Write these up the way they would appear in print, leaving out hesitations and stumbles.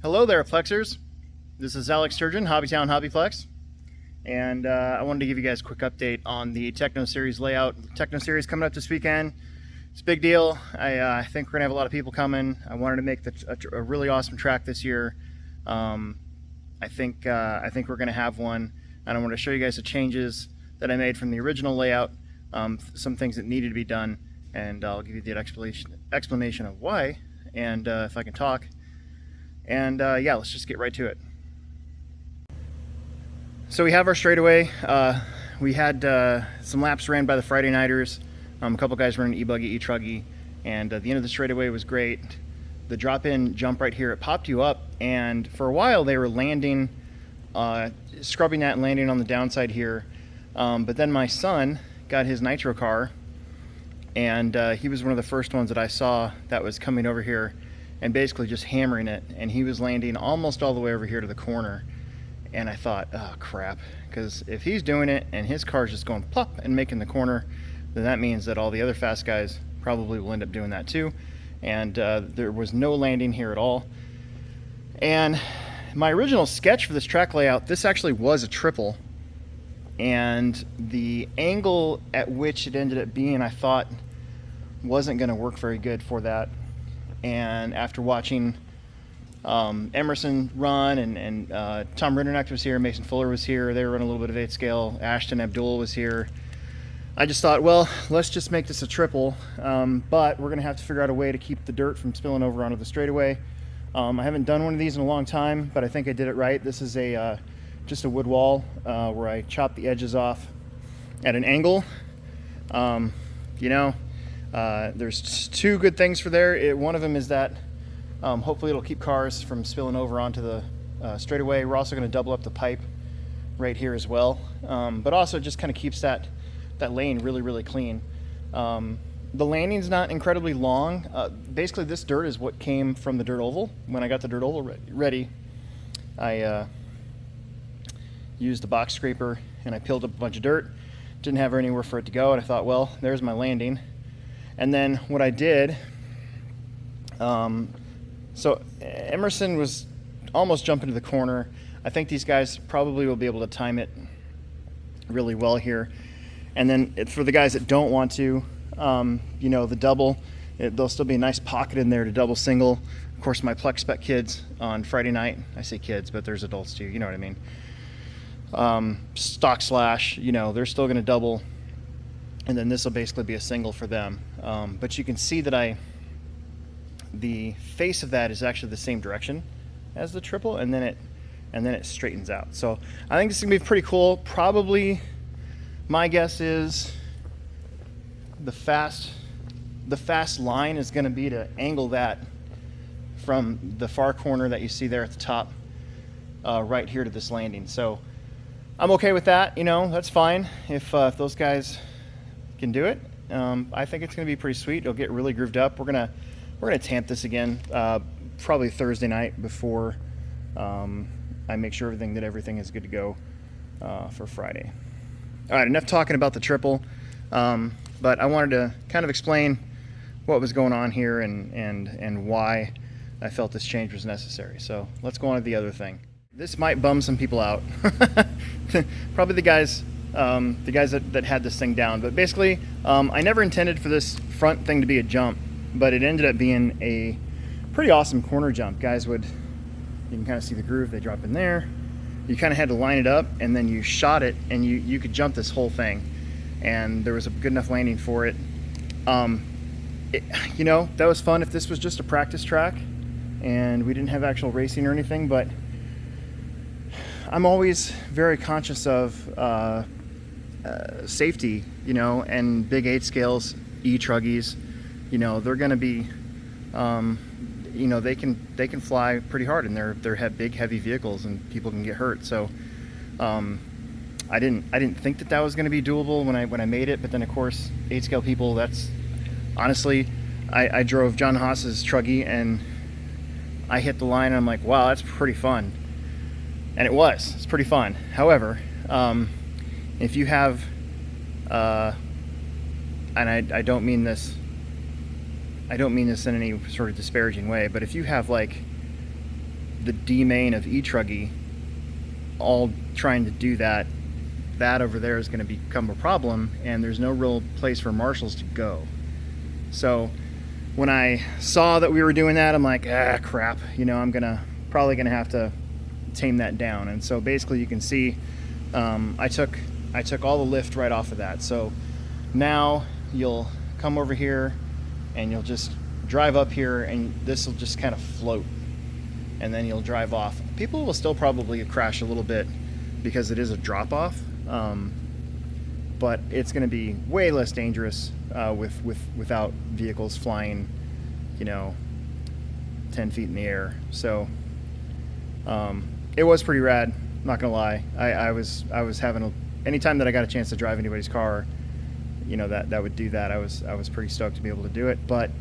Hello there, Plexers. This is Alec Udstuen, HobbyTown HobbyPlex, and I wanted to give you guys a quick update on the Tekno Series layout. The Tekno Series coming up this weekend. It's a big deal. I think we're gonna have a lot of people coming. I wanted to make a really awesome track this year. I think we're gonna have one, and I want to show you guys the changes that I made from the original layout. Some things that needed to be done, and I'll give you the explanation of why, and if I can talk. And yeah, let's just get right to it. So we have our straightaway. We had some laps ran by the Friday nighters. A couple guys running e-buggy, e-truggy, and the end of the straightaway was great. The drop-in jump right here, it popped you up, and for a while they were landing, scrubbing that and landing on the downside here. But then my son got his nitro car, and he was one of the first ones that I saw that was coming over here and basically just hammering it, and he was landing almost all the way over here to the corner. And I thought, oh crap, because if he's doing it and his car's just going plop and making the corner, then that means that all the other fast guys probably will end up doing that too. And there was no landing here at all. And my original sketch for this track layout, this actually was a triple, and the angle at which it ended up being, I thought, wasn't going to work very good for that. And after watching Emerson run, and Tom Rindernecht was here, Mason Fuller was here, they were running a little bit of 8 scale, Ashton, Abdul was here, I just thought, well, let's just make this a triple, but we're gonna have to figure out a way to keep the dirt from spilling over onto the straightaway. I haven't done one of these in a long time, but I think I did it right. This is just a wood wall where I chopped the edges off at an angle. There's two good things for there. One of them is that hopefully it'll keep cars from spilling over onto the straightaway. We're also going to double up the pipe right here as well, but also just kind of keeps that lane really clean. The landing's not incredibly long. Basically this dirt is what came from the dirt oval. When I got the dirt oval ready, I used the box scraper and I peeled up a bunch of dirt. Didn't have anywhere for it to go, and I thought, well, there's my landing. And then what I did, so Emerson was almost jumping to the corner. I think these guys probably will be able to time it really well here. And then for the guys that don't want to, the double, there'll still be a nice pocket in there to double single. Of course, my Plex Spec kids on Friday night, I say kids, but there's adults too, you know what I mean? Stock slash, they're still gonna double, and then this will basically be a single for them. But you can see that the face of that is actually the same direction as the triple, and then it straightens out. So I think this is gonna be pretty cool. Probably, my guess is the fast line is gonna be to angle that from the far corner that you see there at the top, right here to this landing. So I'm okay with that. That's fine if those guys can do it. I think it's going to be pretty sweet. It'll get really grooved up. We're gonna tamp this again probably Thursday night before I make sure everything is good to go for Friday. All right, enough talking about the triple, but I wanted to kind of explain what was going on here and why I felt this change was necessary. So let's go on to the other thing. This might bum some people out. Probably the guys that had this thing down. But basically, I never intended for this front thing to be a jump, but it ended up being a pretty awesome corner jump. You can kind of see the groove. They drop in there. You kind of had to line it up, and then you shot it, and you could jump this whole thing. And there was a good enough landing for it. That was fun if this was just a practice track and we didn't have actual racing or anything, but I'm always very conscious of safety, and big 8 scales, e-truggies, they're going to be, they can fly pretty hard, and they're big, heavy vehicles, and people can get hurt. So I didn't think that was going to be doable when I made it, but then of course 8 scale people, that's honestly, I drove John Haas's truggy and I hit the line and I'm like, wow, that's pretty fun. And it's pretty fun. However, if you have, and I don't mean this in any sort of disparaging way, but if you have like the D main of E-Truggy, all trying to do that, that over there is going to become a problem, and there's no real place for marshals to go. So when I saw that we were doing that, I'm like, crap, you know, I'm probably gonna have to tame that down. And so basically you can see I took all the lift right off of that. So now you'll come over here and you'll just drive up here, and this will just kind of float, and then you'll drive off. People will still probably crash a little bit because it is a drop off, but it's going to be way less dangerous without vehicles flying, you know, 10 feet in the air. So it was pretty rad, not gonna lie. I was having anytime that I got a chance to drive anybody's car, you know, that would do that, I was pretty stoked to be able to do it. But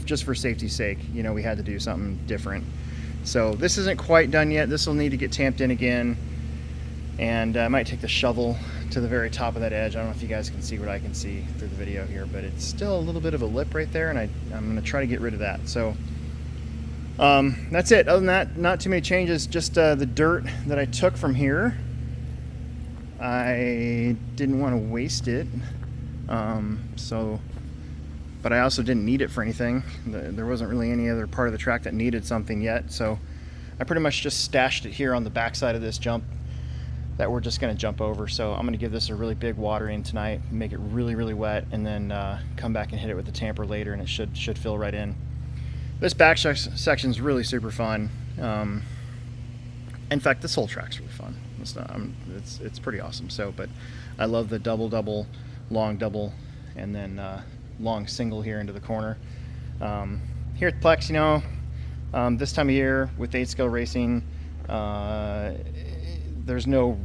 just for safety's sake, you know, we had to do something different. So this isn't quite done yet. This will need to get tamped in again, and I might take the shovel to the very top of that edge. I don't know if you guys can see what I can see through the video here, but it's still a little bit of a lip right there, and I'm going to try to get rid of that. So that's it. Other than that, not too many changes. Just the dirt that I took from here, I didn't want to waste it, but I also didn't need it for anything. There wasn't really any other part of the track that needed something yet, so I pretty much just stashed it here on the back side of this jump that we're just going to jump over. So I'm going to give this a really big watering tonight, make it really, really wet, and then come back and hit it with the tamper later, and it should fill right in. This back section is really super fun. In fact, this whole track's really fun. It's pretty awesome. So, but I love the double, long double, and then long single here into the corner. Here at Plex, you know, this time of year with 8-scale racing, there's no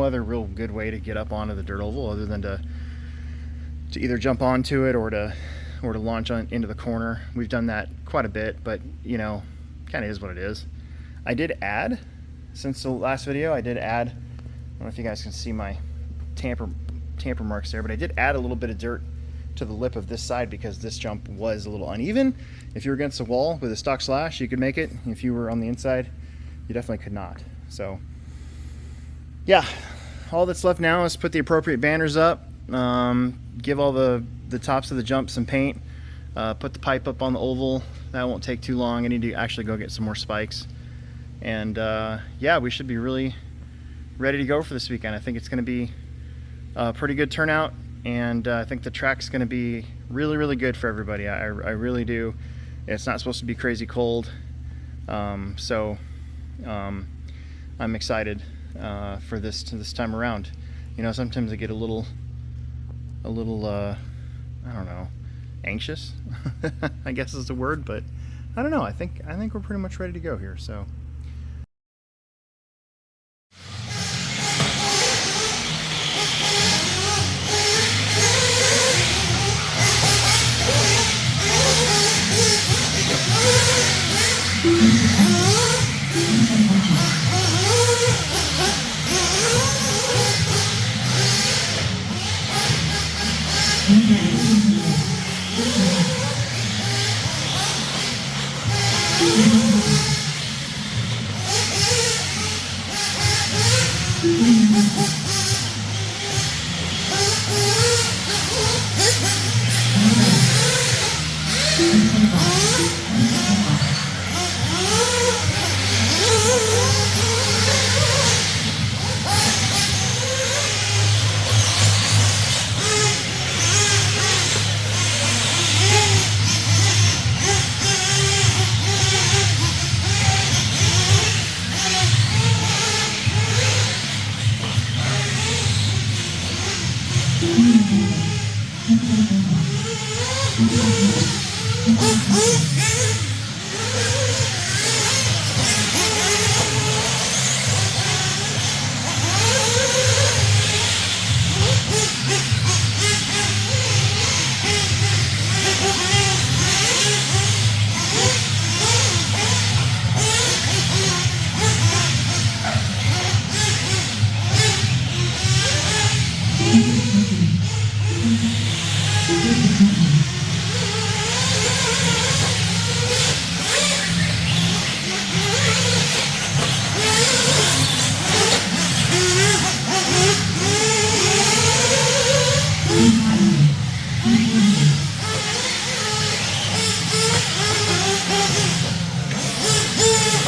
other real good way to get up onto the dirt oval other than to either jump onto it or to launch into the corner. We've done that quite a bit, but you know, kind of is what it is. I did add, since the last video, I don't know if you guys can see my tamper marks there, but I did add a little bit of dirt to the lip of this side because this jump was a little uneven. If you were against the wall with a stock slash, you could make it. If you were on the inside, you definitely could not. So yeah, all that's left now is put the appropriate banners up, give all the tops of the jump some paint, put the pipe up on the oval. That won't take too long. I need to actually go get some more spikes, and yeah, we should be really ready to go for this weekend. I think it's going to be a pretty good turnout, and I think the track's going to be really, really good for everybody. I really do. It's not supposed to be crazy cold, so I'm excited for this time around. You know, sometimes I get a little I don't know, anxious I guess is the word, but I don't know. I think we're pretty much ready to go here. So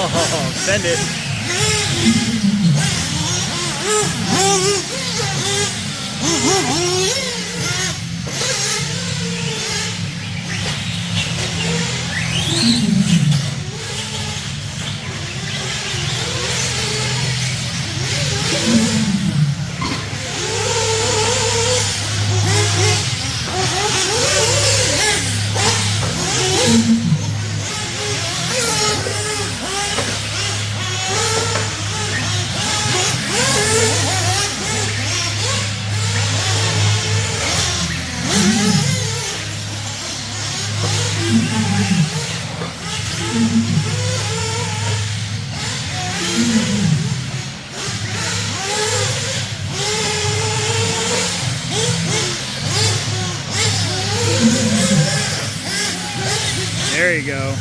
Oh, send it. There you go.